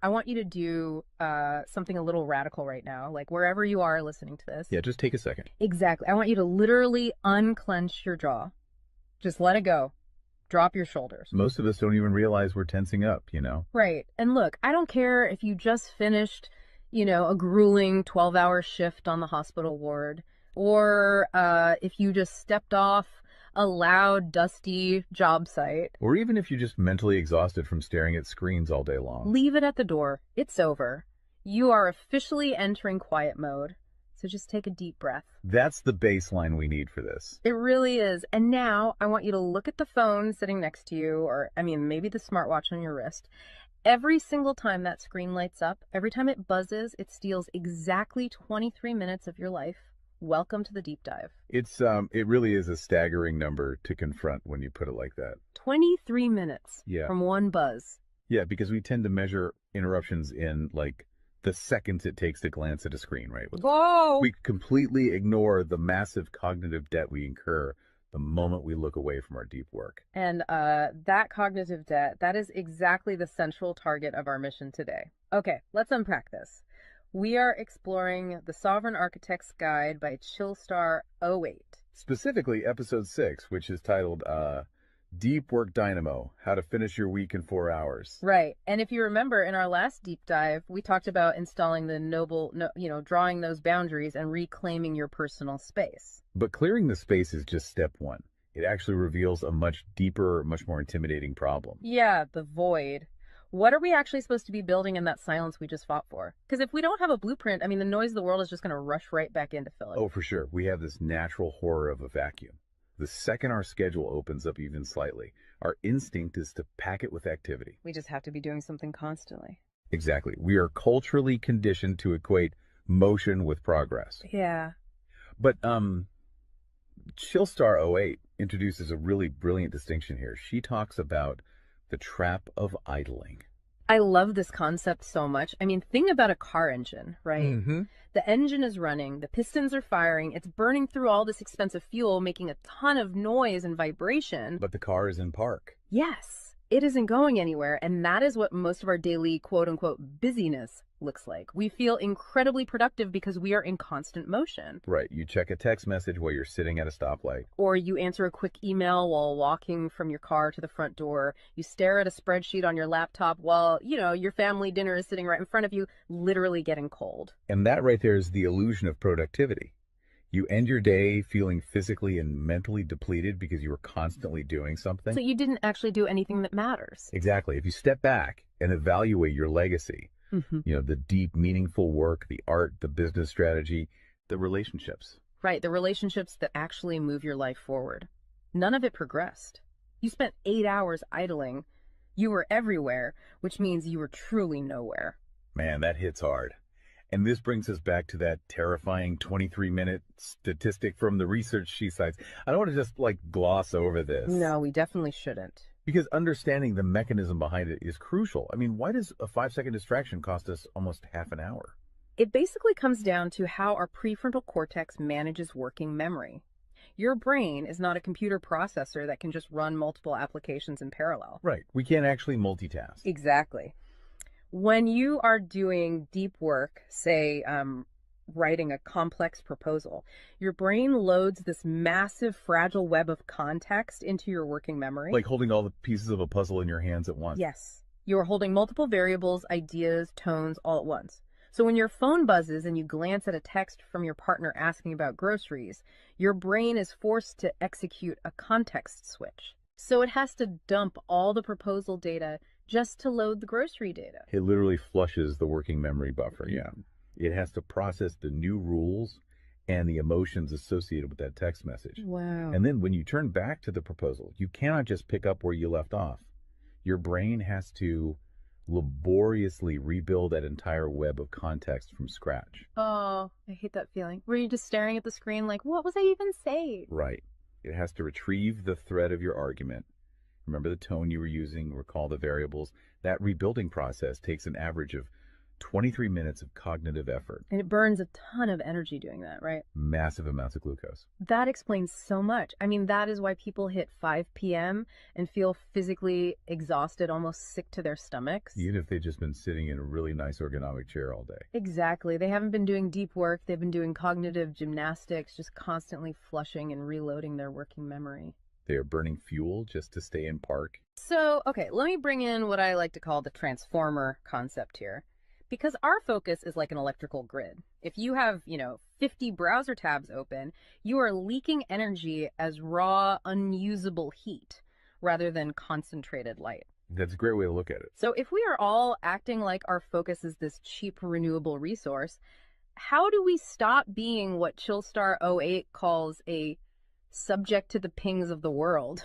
I want you to do something a little radical right now, like wherever you are listening to this. Yeah, just take a second. Exactly. I want you to literally unclench your jaw. Just let it go. Drop your shoulders. Most of us don't even realize we're tensing up, you know? Right. And look, I don't care if you just finished, a grueling 12-hour shift on the hospital ward, or if you just stepped off a loud, dusty job site. Or even if you're just mentally exhausted from staring at screens all day long. Leave it at the door. It's over. You are officially entering quiet mode. So just take a deep breath. That's the baseline we need for this. It really is. And now I want you to look at the phone sitting next to you, or maybe the smartwatch on your wrist. Every single time that screen lights up, every time it buzzes, it steals exactly 23 minutes of your life. Welcome to the deep dive. It really is a staggering number to confront when you put it like that. 23 minutes Yeah. from one buzz. Yeah, because we tend to measure interruptions in like the seconds it takes to glance at a screen, right? Whoa! We completely ignore the massive cognitive debt we incur the moment we look away from our deep work. And that cognitive debt, that is exactly the central target of our mission today. Okay, let's unpack this. We are exploring The Sovereign Architect's Guide by Chillstar 08. Specifically, episode 6, which is titled Deep Work Dynamo, How to Finish Your Week in 4 Hours. Right. And if you remember in our last deep dive, we talked about installing drawing those boundaries and reclaiming your personal space. But clearing the space is just step one. It actually reveals a much deeper, much more intimidating problem. Yeah, the void. What are we actually supposed to be building in that silence we just fought for? Because if we don't have a blueprint, the noise of the world is just going to rush right back in to fill it. Oh, for sure. We have this natural horror of a vacuum. The second our schedule opens up even slightly, our instinct is to pack it with activity. We just have to be doing something constantly. Exactly. We are culturally conditioned to equate motion with progress. Yeah. But Chillstar 08 introduces a really brilliant distinction here. She talks about the trap of idling. I love this concept so much. Think about a car engine, right? Mm-hmm. The engine is running, the pistons are firing, it's burning through all this expensive fuel, making a ton of noise and vibration. But the car is in park. Yes, it isn't going anywhere, and that is what most of our daily quote-unquote busyness looks like. We feel incredibly productive because we are in constant motion. Right. You check a text message while you're sitting at a stoplight. Or you answer a quick email while walking from your car to the front door. You stare at a spreadsheet on your laptop while, your family dinner is sitting right in front of you, literally getting cold. And that right there is the illusion of productivity. You end your day feeling physically and mentally depleted because you were constantly doing something. So you didn't actually do anything that matters. Exactly. If you step back and evaluate your legacy, the deep, meaningful work, the art, the business strategy, the relationships. Right, the relationships that actually move your life forward. None of it progressed. You spent 8 hours idling. You were everywhere, which means you were truly nowhere. Man, that hits hard. And this brings us back to that terrifying 23-minute statistic from the research she cites. I don't want to just gloss over this. No, we definitely shouldn't. Because understanding the mechanism behind it is crucial. Why does a 5-second distraction cost us almost half an hour? It basically comes down to how our prefrontal cortex manages working memory. Your brain is not a computer processor that can just run multiple applications in parallel. Right. We can't actually multitask. Exactly. When you are doing deep work, say writing a complex proposal, your brain loads this massive fragile web of context into your working memory. Like holding all the pieces of a puzzle in your hands at once. Yes. You're holding multiple variables, ideas, tones all at once. So when your phone buzzes and you glance at a text from your partner asking about groceries, your brain is forced to execute a context switch. So it has to dump all the proposal data just to load the grocery data. It literally flushes the working memory buffer, yeah. It has to process the new rules and the emotions associated with that text message. Wow. And then when you turn back to the proposal, you cannot just pick up where you left off. Your brain has to laboriously rebuild that entire web of context from scratch. Oh, I hate that feeling. Were you just staring at the screen like, what was I even saying? Right. It has to retrieve the thread of your argument. Remember the tone you were using, recall the variables. That rebuilding process takes an average of 23 minutes of cognitive effort, And it burns a ton of energy doing that, right? massive amounts of glucose. That explains so much. I mean, that is why people hit 5 p.m. and feel physically exhausted, almost sick to their stomachs. Even if they've just been sitting in a really nice ergonomic chair all day. Exactly. They haven't been doing deep work. They've been doing cognitive gymnastics, just constantly flushing and reloading their working memory. They are burning fuel just to stay in park. So, okay, let me bring in what I like to call the transformer concept here. Because our focus is like an electrical grid. If you have, 50 browser tabs open, you are leaking energy as raw, unusable heat rather than concentrated light. That's a great way to look at it. So if we are all acting like our focus is this cheap renewable resource, how do we stop being what Chillstar '08 calls a subject to the pings of the world?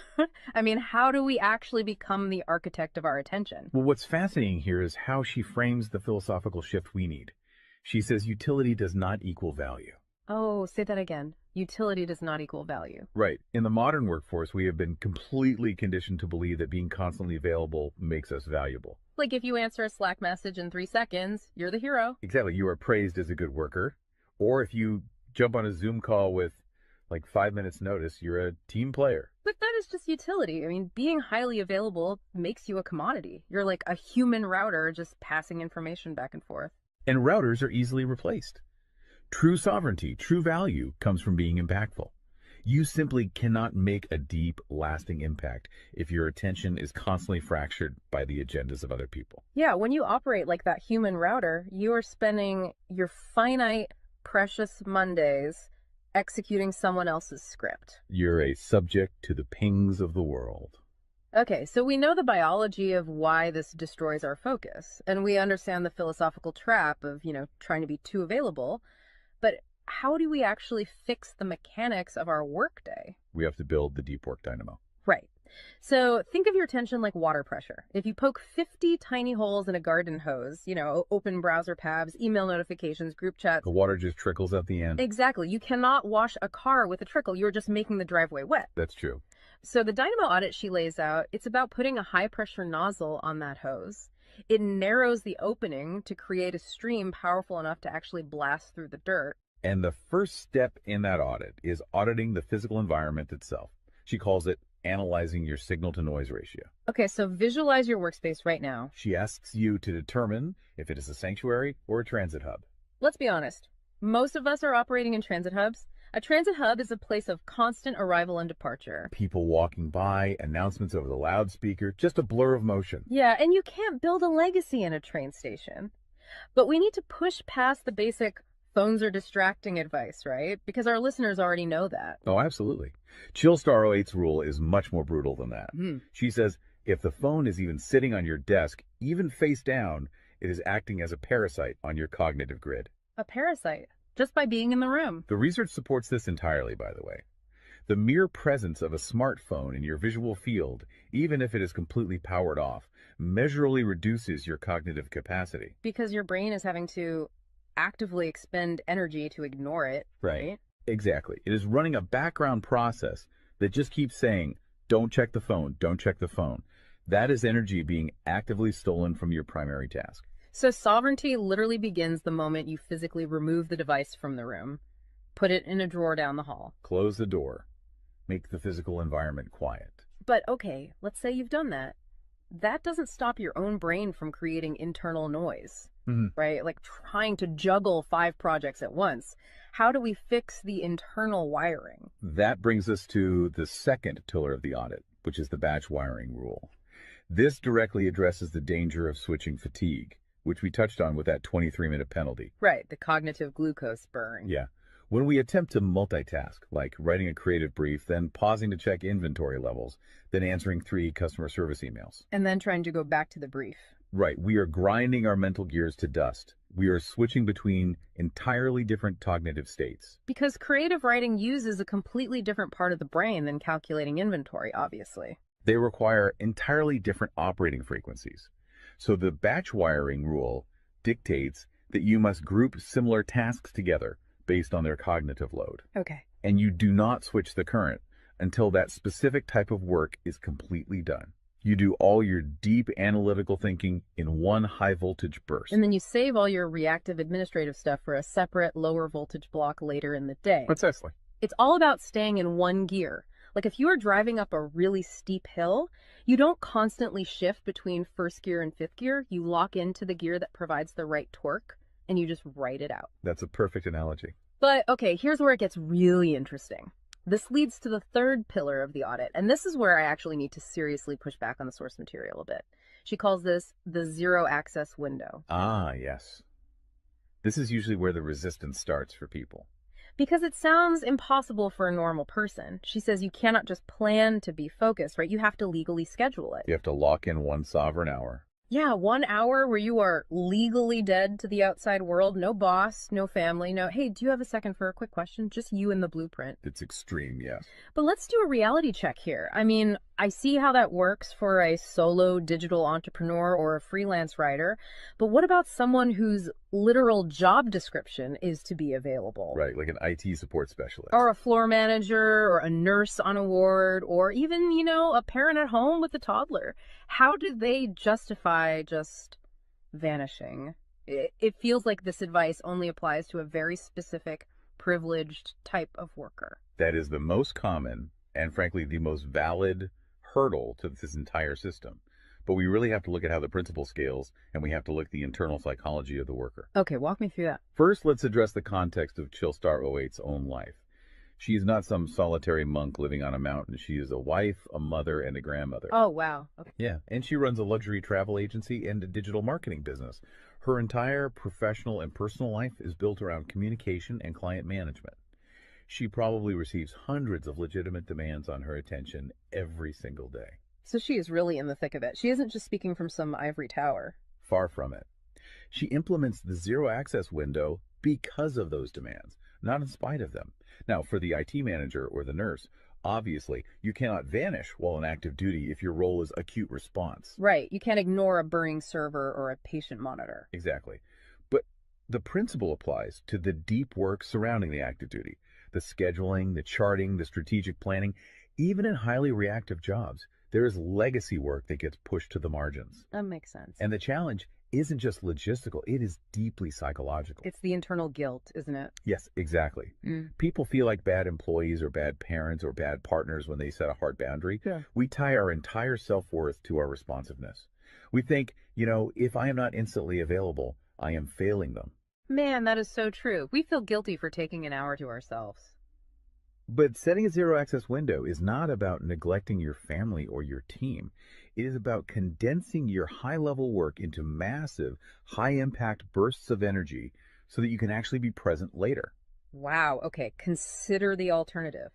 I mean, how do we actually become the architect of our attention? Well, what's fascinating here is how she frames the philosophical shift we need. She says utility does not equal value. Oh, say that again. Utility does not equal value. Right. In the modern workforce, we have been completely conditioned to believe that being constantly available makes us valuable. Like if you answer a Slack message in 3 seconds, you're the hero. Exactly. You are praised as a good worker. Or if you jump on a Zoom call with like 5 minutes notice, you're a team player. But that is just utility. I mean, being highly available makes you a commodity. You're like a human router just passing information back and forth. And routers are easily replaced. True sovereignty, true value comes from being impactful. You simply cannot make a deep, lasting impact if your attention is constantly fractured by the agendas of other people. Yeah, when you operate like that human router, you are spending your finite, precious Mondays executing someone else's script. You're a subject to the pings of the world. Okay, so we know the biology of why this destroys our focus, and we understand the philosophical trap of, trying to be too available, but how do we actually fix the mechanics of our workday? We have to build the deep work dynamo. Right. So think of your attention like water pressure. If you poke 50 tiny holes in a garden hose, open browser tabs, email notifications, group chats. The water just trickles at the end. Exactly. You cannot wash a car with a trickle. You're just making the driveway wet. That's true. So the Dynamo Audit she lays out, it's about putting a high pressure nozzle on that hose. It narrows the opening to create a stream powerful enough to actually blast through the dirt. And the first step in that audit is auditing the physical environment itself. She calls it analyzing your signal to noise ratio. Okay, so visualize your workspace right now. She asks you to determine if it is a sanctuary or a transit hub. Let's be honest. Most of us are operating in transit hubs. A transit hub is a place of constant arrival and departure. People walking by, announcements over the loudspeaker, just a blur of motion. Yeah, and you can't build a legacy in a train station. But we need to push past the basic phones are distracting advice, right? Because our listeners already know that. Oh, absolutely. Chillstar '08's rule is much more brutal than that. She says if the phone is even sitting on your desk, even face down, it is acting as a parasite on your cognitive grid. A parasite, just by being in the room. The research supports this entirely, by the way. The mere presence of a smartphone in your visual field, even if it is completely powered off, measurably reduces your cognitive capacity. Because your brain is having to actively expend energy to ignore it, right? Exactly. It is running a background process that just keeps saying, don't check the phone, don't check the phone. That is energy being actively stolen from your primary task. So sovereignty literally begins the moment you physically remove the device from the room, put it in a drawer down the hall. Close the door. Make the physical environment quiet. But okay, let's say you've done that. That doesn't stop your own brain from creating internal noise, right? Like trying to juggle 5 projects at once. How do we fix the internal wiring? That brings us to the second pillar of the audit, which is the batch wiring rule. This directly addresses the danger of switching fatigue, which we touched on with that 23-minute penalty. Right, the cognitive glucose burn. Yeah. When we attempt to multitask, like writing a creative brief, then pausing to check inventory levels, then answering 3 customer service emails. And then trying to go back to the brief. Right. We are grinding our mental gears to dust. We are switching between entirely different cognitive states. Because creative writing uses a completely different part of the brain than calculating inventory, obviously. They require entirely different operating frequencies. So the batch wiring rule dictates that you must group similar tasks together based on their cognitive load. Okay. And you do not switch the current until that specific type of work is completely done. You do all your deep analytical thinking in one high voltage burst. And then you save all your reactive administrative stuff for a separate lower voltage block later in the day. Precisely. It's all about staying in one gear. Like if you are driving up a really steep hill, you don't constantly shift between first gear and fifth gear. You lock into the gear that provides the right torque and you just ride it out. That's a perfect analogy. But okay, here's where it gets really interesting. This leads to the third pillar of the audit, and this is where I actually need to seriously push back on the source material a bit. She calls this the zero access window. Ah, yes. This is usually where the resistance starts for people. Because it sounds impossible for a normal person. She says you cannot just plan to be focused, right? You have to legally schedule it. You have to lock in one sovereign hour. Yeah, 1 hour where you are legally dead to the outside world. No boss, no family, no, hey, do you have a second for a quick question? Just you and the blueprint. It's extreme, yes. But let's do a reality check here. I mean, I see how that works for a solo digital entrepreneur or a freelance writer. But what about someone whose literal job description is to be available? Right, like an IT support specialist. Or a floor manager or a nurse on a ward or even, a parent at home with a toddler. How do they justify just vanishing? It feels like this advice only applies to a very specific, privileged type of worker. That is the most common and, frankly, the most valid hurdle to this entire system. But we really have to look at how the principle scales, and we have to look at the internal psychology of the worker. Okay, walk me through that. First, let's address the context of Chillstar '08's own life. She is not some solitary monk living on a mountain. She is a wife, a mother, and a grandmother. Oh, wow. Okay. Yeah, and she runs a luxury travel agency and a digital marketing business. Her entire professional and personal life is built around communication and client management. She probably receives hundreds of legitimate demands on her attention every single day. So she is really in the thick of it. She isn't just speaking from some ivory tower. Far from it. She implements the zero access window because of those demands, not in spite of them. Now, for the IT manager or the nurse, obviously, you cannot vanish while on active duty if your role is acute response. Right. You can't ignore a burning server or a patient monitor. Exactly. But the principle applies to the deep work surrounding the active duty, the scheduling, the charting, the strategic planning. Even in highly reactive jobs, there is legacy work that gets pushed to the margins. That makes sense. And the challenge isn't just logistical, it is deeply psychological. It's the internal guilt, isn't it? Yes, exactly. People feel like bad employees or bad parents or bad partners when they set a hard boundary. Yeah. We tie our entire self-worth to our responsiveness. We think, if I am not instantly available, I am failing them. Man, that is so true. We feel guilty for taking an hour to ourselves. But setting a zero access window is not about neglecting your family or your team. It is about condensing your high level work into massive, high impact bursts of energy so that you can actually be present later. Wow. Okay. Consider the alternative.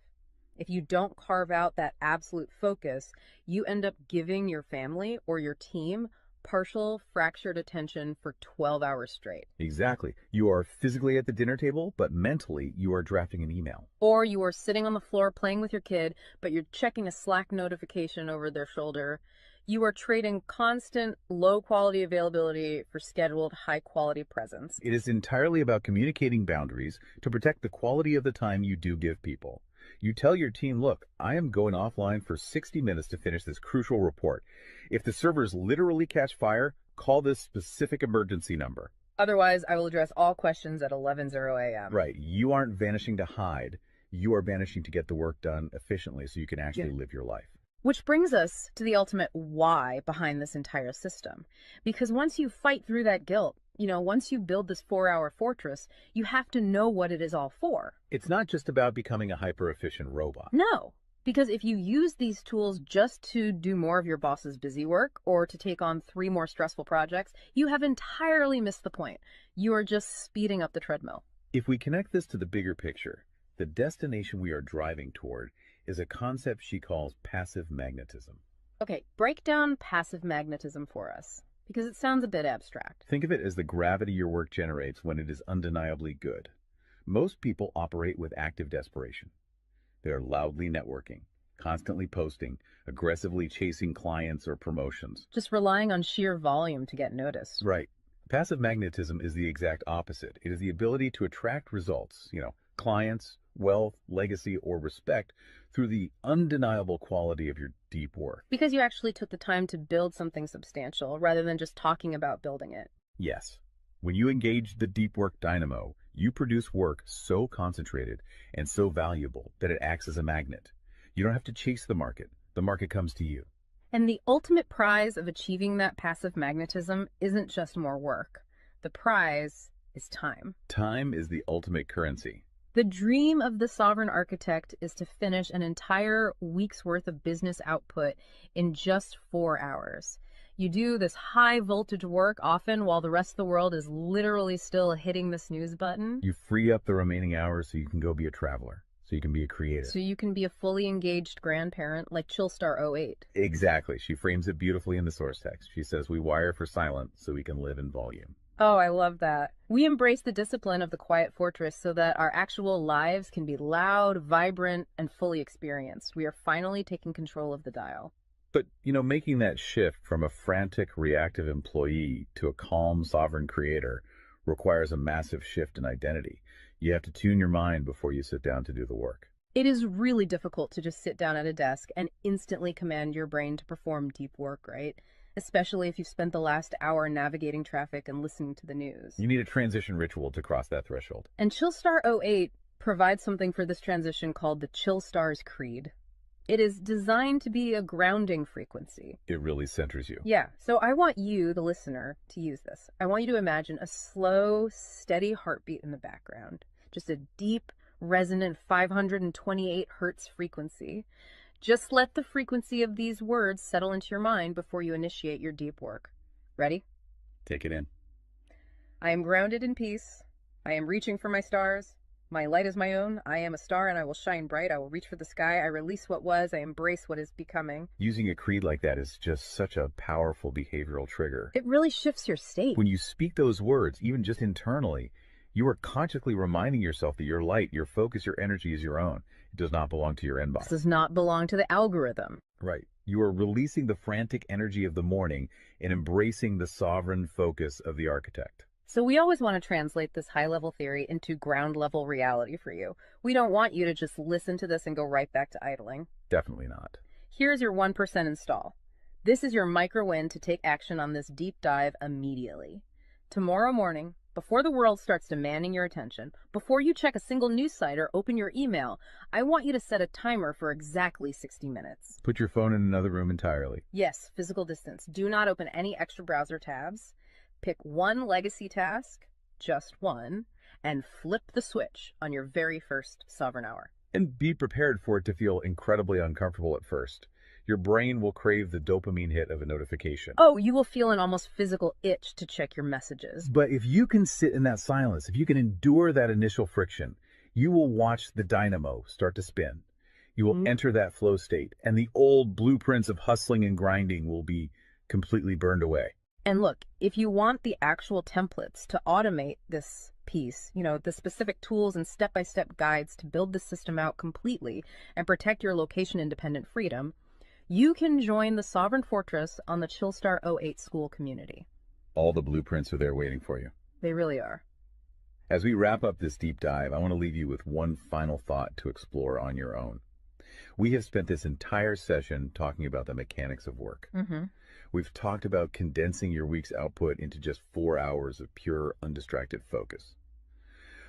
If you don't carve out that absolute focus, you end up giving your family or your team partial fractured attention for 12 hours straight. Exactly. You are physically at the dinner table, but mentally you are drafting an email. Or you are sitting on the floor playing with your kid, but you're checking a Slack notification over their shoulder. You are trading constant low quality availability for scheduled high quality presence. It is entirely about communicating boundaries to protect the quality of the time you do give people. You tell your team, look, I am going offline for 60 minutes to finish this crucial report. If the servers literally catch fire, call this specific emergency number. Otherwise, I will address all questions at 11:00 a.m. Right. You aren't vanishing to hide. You are vanishing to get the work done efficiently so you can actually live your life. Which brings us to the ultimate why behind this entire system. Because once you fight through that guilt, once you build this 4-hour fortress, you have to know what it is all for. It's not just about becoming a hyper-efficient robot. No, because if you use these tools just to do more of your boss's busy work or to take on 3 more stressful projects, you have entirely missed the point. You are just speeding up the treadmill. If we connect this to the bigger picture, the destination we are driving toward is a concept she calls passive magnetism. Okay, break down passive magnetism for us, because it sounds a bit abstract. Think of it as the gravity your work generates when it is undeniably good. Most people operate with active desperation. They are loudly networking, constantly posting, aggressively chasing clients or promotions. Just relying on sheer volume to get noticed. Right. Passive magnetism is the exact opposite. It is the ability to attract results, clients, wealth, legacy, or respect through the undeniable quality of your deep work. Because you actually took the time to build something substantial rather than just talking about building it. Yes, when you engage the deep work dynamo, you produce work so concentrated and so valuable that it acts as a magnet. You don't have to chase the market comes to you. And the ultimate prize of achieving that passive magnetism isn't just more work. The prize is time. Time is the ultimate currency. The dream of the sovereign architect is to finish an entire week's worth of business output in just 4 hours. You do this high voltage work often while the rest of the world is literally still hitting the snooze button. You free up the remaining hours so you can go be a traveler, so you can be a creative. So you can be a fully engaged grandparent like Chillstar 08. Exactly. She frames it beautifully in the source text. She says, we wire for silence so we can live in volume. Oh, I love that. We embrace the discipline of the quiet fortress so that our actual lives can be loud, vibrant, and fully experienced. We are finally taking control of the dial. But, making that shift from a frantic, reactive employee to a calm, sovereign creator requires a massive shift in identity. You have to tune your mind before you sit down to do the work. It is really difficult to just sit down at a desk and instantly command your brain to perform deep work, right? Especially if you've spent the last hour navigating traffic and listening to the news. You need a transition ritual to cross that threshold. And Chillstar 08 provides something for this transition called the Chillstar's Creed. It is designed to be a grounding frequency. It really centers you. Yeah, so I want you, the listener, to use this. I want you to imagine a slow, steady heartbeat in the background. Just a deep, resonant 528 hertz frequency. Just let the frequency of these words settle into your mind before you initiate your deep work. Ready? Take it in. I am grounded in peace. I am reaching for my stars. My light is my own. I am a star and I will shine bright. I will reach for the sky. I release what was. I embrace what is becoming. Using a creed like that is just such a powerful behavioral trigger. It really shifts your state. When you speak those words, even just internally, you are consciously reminding yourself that your light, your focus, your energy is your own. It does not belong to your inbox. This does not belong to the algorithm. Right. You are releasing the frantic energy of the morning and embracing the sovereign focus of the architect. So we always want to translate this high-level theory into ground-level reality for you. We don't want you to just listen to this and go right back to idling. Definitely not. Here's your 1% install. This is your micro-win to take action on this deep dive immediately. Tomorrow morning, before the world starts demanding your attention, before you check a single news site or open your email, I want you to set a timer for exactly 60 minutes. Put your phone in another room entirely. Yes, physical distance. Do not open any extra browser tabs. Pick one legacy task, just one, and flip the switch on your very first sovereign hour. And be prepared for it to feel incredibly uncomfortable at first. Your brain will crave the dopamine hit of a notification. Oh, you will feel an almost physical itch to check your messages. But if you can sit in that silence, if you can endure that initial friction, you will watch the dynamo start to spin. You will enter that flow state, and the old blueprints of hustling and grinding will be completely burned away. And look, if you want the actual templates to automate this piece, the specific tools and step-by-step guides to build the system out completely and protect your location-independent freedom, you can join the Sovereign Fortress on the Chillstar 08 school community. All the blueprints are there waiting for you. They really are. As we wrap up this deep dive, I want to leave you with one final thought to explore on your own. We have spent this entire session talking about the mechanics of work. We've talked about condensing your week's output into just 4 hours of pure, undistracted focus.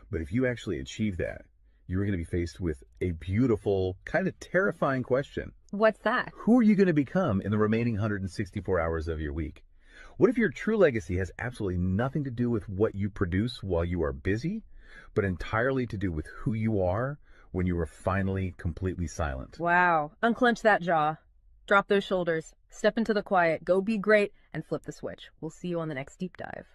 But if you actually achieve that, you're going to be faced with a beautiful, kind of terrifying question. What's that? Who are you going to become in the remaining 164 hours of your week? What if your true legacy has absolutely nothing to do with what you produce while you are busy, but entirely to do with who you are when you are finally completely silent? Wow. Unclench that jaw. Drop those shoulders. Step into the quiet. Go be great and flip the switch. We'll see you on the next deep dive.